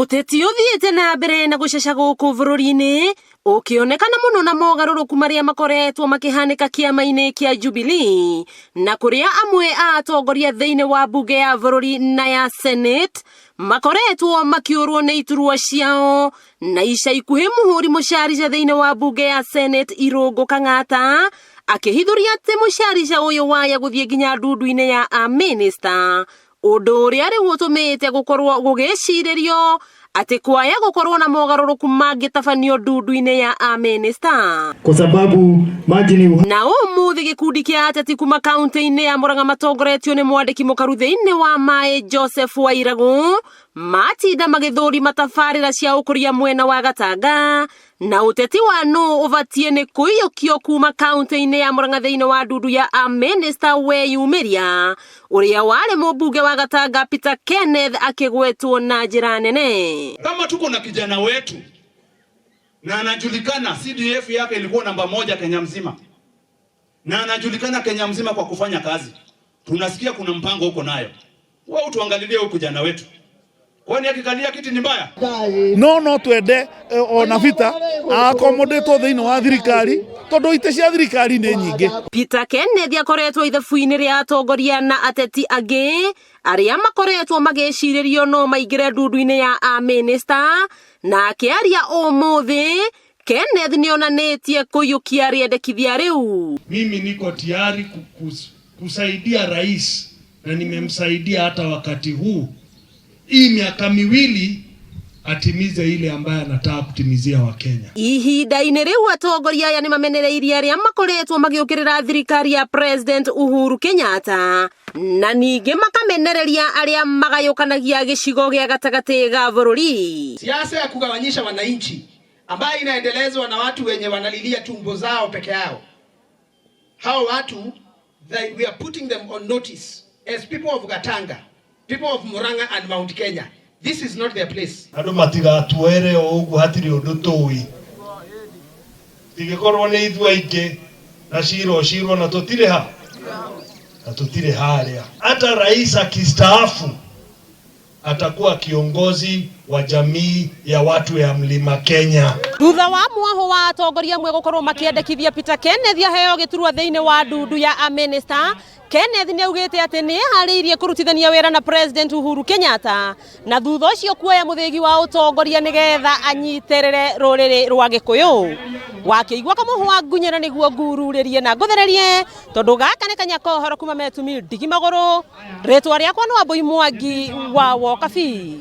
Uteti uthiite na mbere na guceca guku bururi-ini ukionekana muno na mogaruruku maria makoretwo makihanika kiama-ini kia Jubilee na kuria amwe a atongoria thiini wa bunge ya bururi na ya Senate makoretwo makiurwo ni iturwa ciao na ica ikuhi muhuri mucarica thiini wa bunge ya Senate Irungu Kang'ata akihithuria ati mucarica uyu waya guthie nginya ndundu-ini ya a minister undu uria riu utumite gukorwo gugiciririo ati kwaya gukorwo na mogaruruku mangitabanio ndundu-ini ya a minister kwa sababu majini na umuthi gikundi kia ateti kuma kaunti-ini ya Murang'a matongoretio ni mwandiki mukaru thiini wa Mai Joseph Wairagu matinda magithuri matabarira cia ukuria mwena wa Gatanga na uteti wa no uvatie ni kuiyukio kuma kaunti-ini ya Murang'a thiini wa ndundu ya a minister weyumiria uria wale mubunge wa Gatanga Peter Kenneth akigwetwo na njira nene. Kama tuko na kijana wetu na anajulikana CDF yake ilikuwa namba 1 Kenya mzima na anajulikana Kenya mzima kwa kufanya kazi, tunasikia kuna mpango huko nayo, wewe tuangalilie huko kijana wetu, kwani akikalia kiti ni mbaya? No twende ona vita accommodate thiini wa thirikari tondu ite cia thirikari ni nyingi. Peter Kenneth akoretwo ithabu-ini ria atongoria na ateti angi aria makoretwo magiciririo no maingire ndundu-ini ya a minister na akiaria umuthi Kenneth nionanitie kuyukia Turendekithia riu. Mimi niko tayari kusaidia rais na nimemsaidia hata wakati huu hii miaka miwili atimize ile ambaye anataka kutimizia wa Kenya. Ihinda-ini riu atongoria aya ni mamenereirie aria makoretwo magiukirira thirikari ya President Uhuru Kenyatta na ningi makamenereria aria magayukanagia gicigo gia gatagati ga bururi. Siasa ya kugawanyisha wananchi ambayo inaendelezwa na watu wenye wanalilia tumbo zao peke yao. Hao watu we are putting them on notice as people of Gatanga, people of Murang'a and Mount Kenya. This is not their place. Andu matigatuere ugu hatiri undu tui. Tigikorwo ni ithu aingi na shiro na tutire ha. Na tutire haria. Hata rais akistaafu atakuwa kiongozi wa jamii ya watu ya Mlima Kenya. Thutha wa mwaho wa atongoria amwe gukorwo makiendekithia Peter Kenneth aheo giturwa thiini wa ndundu ya a minister, Kenneth ni augite ati ni hariirie kurutithania wira na President Uhuru Kenyatta na thutha ucio kuoya muthigi wa utongoria nigetha anyiterere ruriri rwa Gikuyu wakiigua kamuhwa ngunyera niguo ngururirie na nguthererie tondu gaka ni kanyakohoro kuma metumi ndigi maguru ritwa riakwa no Aboi Mwangi wa Wokabi.